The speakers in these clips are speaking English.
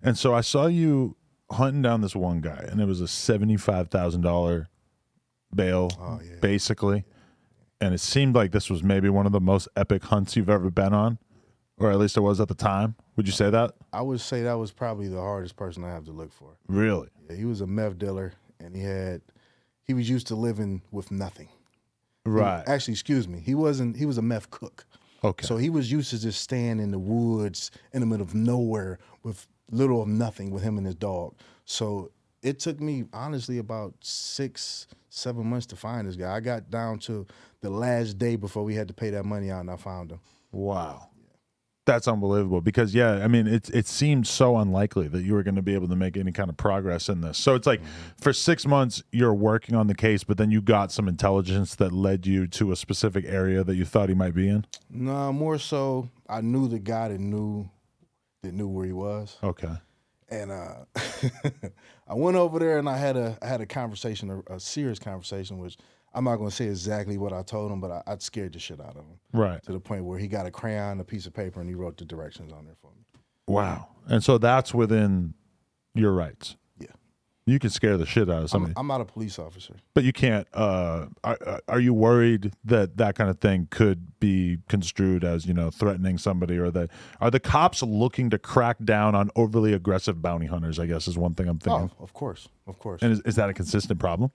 And so I saw you hunting down this one guy, and it was a $75,000 bail, basically. And it seemed like this was maybe one of the most epic hunts you've ever been on, or at least it was at the time. Would you say that? I would say that was probably the hardest person I have to look for. Really? Yeah, he was a meth dealer, and he was used to living with nothing. Right. Excuse me. He was a meth cook. Okay. So he was used to just staying in the woods in the middle of nowhere with little of nothing with him and his dog. So it took me, honestly, about 6-7 months to find this guy. I got down to the last day before we had to pay that money out, and I found him. Wow. That's unbelievable because, yeah, I mean, it seemed so unlikely that you were going to be able to make any kind of progress in this. So it's like for 6 months, you're working on the case, but then you got some intelligence that led you to a specific area that you thought he might be in? No, more so I knew the guy that knew where he was. Okay. And I went over there and I had a conversation, a serious conversation, which I'm not going to say exactly what I told him, but I scared the shit out of him. Right. To the point where he got a crayon, a piece of paper, and he wrote the directions on there for me. Wow. And so that's within your rights. Yeah. You can scare the shit out of somebody. I'm not a police officer. But you can't, are you worried that that kind of thing could be construed as, threatening somebody, or that, are the cops looking to crack down on overly aggressive bounty hunters, I guess is one thing I'm thinking. Oh, of course. And is that a consistent problem?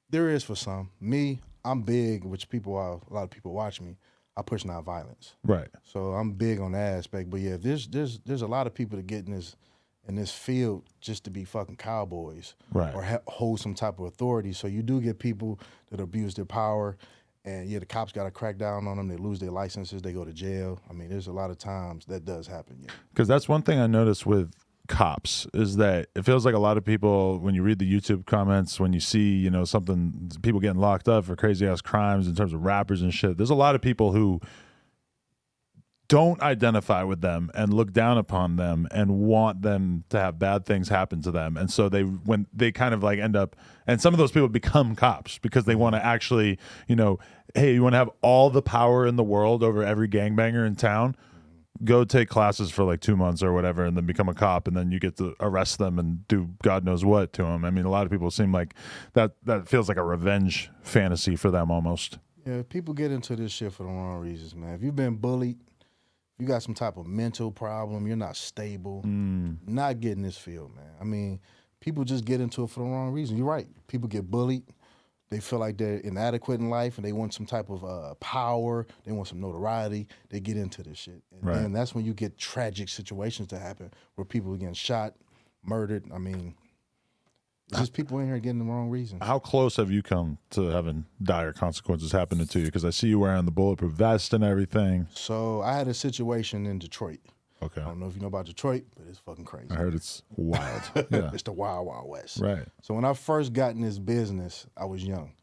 There is for some. Me, I'm big, which a lot of people watch me. I push nonviolence. Right. So I'm big on that aspect. But yeah, there's a lot of people that get in this field just to be fucking cowboys, right, or hold some type of authority. So you do get people that abuse their power, and yeah, the cops got to crack down on them. They lose their licenses. They go to jail. I mean, there's a lot of times that does happen. Yeah. Because that's one thing I noticed with cops is that it feels like a lot of people, when you read the YouTube comments, when you see, something, people getting locked up for crazy ass crimes in terms of rappers and shit, there's a lot of people who don't identify with them and look down upon them and want them to have bad things happen to them. And so when they kind of like end up, and some of those people become cops because they want to actually, hey, you want to have all the power in the world over every gangbanger in town? Go take classes for like 2 months or whatever, and then become a cop, and then you get to arrest them and do God knows what to them. I mean, a lot of people seem like that feels like a revenge fantasy for them almost. Yeah, people get into this shit for the wrong reasons, man. If you've been bullied, you got some type of mental problem, you're not stable, not getting this field, man. I mean, people just get into it for the wrong reason. You're right. People get bullied. They feel like they're inadequate in life, and they want some type of power. They want some notoriety. They get into this shit. And that's when you get tragic situations to happen where people are getting shot, murdered. I mean, it's just people in here getting the wrong reasons. How close have you come to having dire consequences happening to you? Because I see you wearing the bulletproof vest and everything. So I had a situation in Detroit. Okay. I don't know if you know about Detroit, but it's fucking crazy. I heard it's wild. Yeah. It's the wild, wild west. Right. So when I first got in this business, I was young.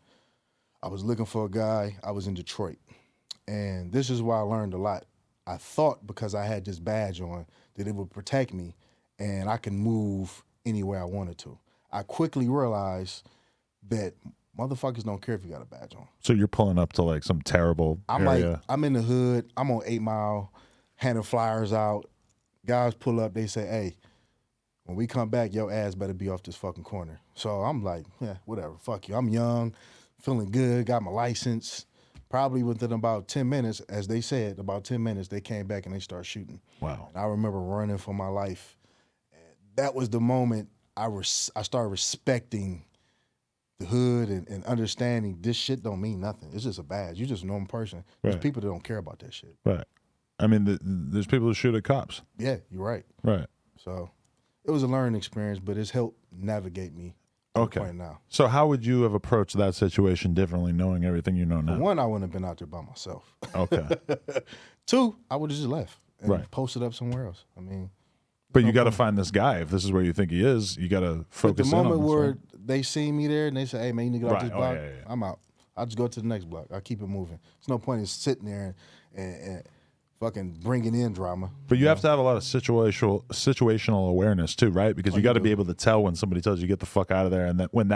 I was looking for a guy. I was in Detroit. And this is where I learned a lot. I thought because I had this badge on that it would protect me and I can move anywhere I wanted to. I quickly realized that motherfuckers don't care if you got a badge on. So you're pulling up to like some terrible area. I'm in the hood. I'm on 8 Mile, handing flyers out. Guys pull up. They say, hey, when we come back, your ass better be off this fucking corner. So I'm like, yeah, whatever. Fuck you. I'm young, feeling good, got my license. Probably within about 10 minutes, as they said, about 10 minutes, they came back and they started shooting. Wow. And I remember running for my life. And that was the moment I started respecting the hood and understanding this shit don't mean nothing. It's just a badge. You're just a normal person. There's people that don't care about that shit. Right. I mean, there's people who shoot at cops. Yeah, you're right. Right. So it was a learning experience, but it's helped navigate me to the point now. So how would you have approached that situation differently, knowing everything you know now? For one, I wouldn't have been out there by myself. Okay. 2, I would have just left and posted up somewhere else. I mean, but you got to find this guy. If this is where you think he is, you got to focus in on this. The moment where right? they see me there and they say, hey, man, you need to get off this block, yeah. I'm out. I'll just go to the next block. I'll keep it moving. There's no point in sitting there and fucking bringing in drama. But you have to have a lot of situational awareness too, right? Because you got to be able to tell when somebody tells you get the fuck out of there, and that when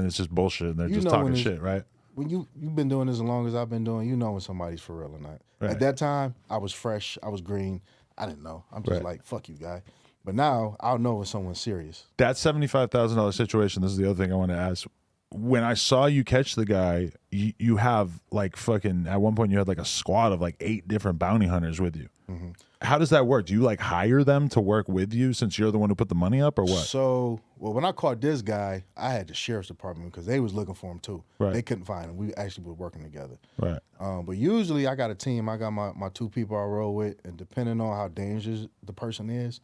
it's just bullshit and they're just talking shit, right? When you've been doing this as long as I've been doing, you know when somebody's for real or not. Right. At that time, I was fresh, I was green, I didn't know. I'm just like, fuck you, guy. But now I'll know when someone's serious. That $75,000 situation, this is the other thing I want to ask. When I saw you catch the guy, you have like fucking, at one point you had like a squad of like 8 different bounty hunters with you. Mm-hmm. How does that work? Do you like hire them to work with you since you're the one who put the money up, or what? So, well, when I caught this guy, I had the sheriff's department because they was looking for him too. Right. They couldn't find him. We actually were working together. Right. But usually I got a team. I got my 2 people I roll with, and depending on how dangerous the person is,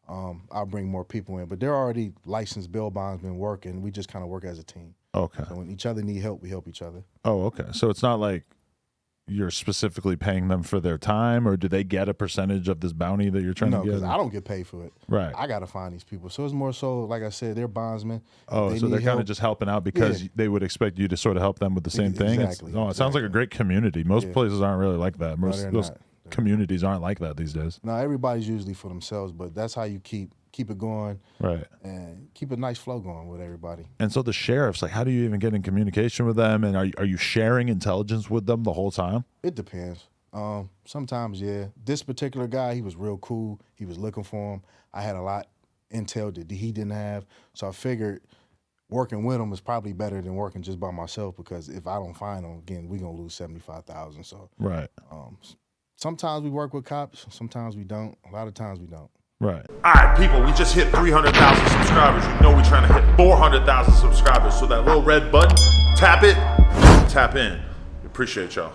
I'll bring more people in. But they're already licensed bail bondsmen working. We just kind of work as a team. Okay. So when each other need help, we help each other. Oh, okay. So it's not like you're specifically paying them for their time, or do they get a percentage of this bounty that you're trying to get? No, because I don't get paid for it. Right. I got to find these people. So it's more so, like I said, they're bondsmen. Oh, so they're kind of just helping out because they would expect you to sort of help them with the same thing? Exactly. It sounds like a great community. Most places aren't really like that. Most communities aren't like that these days. No, everybody's usually for themselves, but that's how you keep it going, right? And keep a nice flow going with everybody. And so the sheriffs, like, how do you even get in communication with them? And are you sharing intelligence with them the whole time? It depends. Sometimes, yeah. This particular guy, he was real cool. He was looking for him. I had a lot intel that he didn't have, so I figured working with him is probably better than working just by myself, because if I don't find him, again, we're gonna lose 75,000. So right. Sometimes we work with cops. Sometimes we don't. A lot of times we don't. Right. All right, people, we just hit 300,000 subscribers. You know we're trying to hit 400,000 subscribers. So that little red button, tap it, tap in. We appreciate y'all.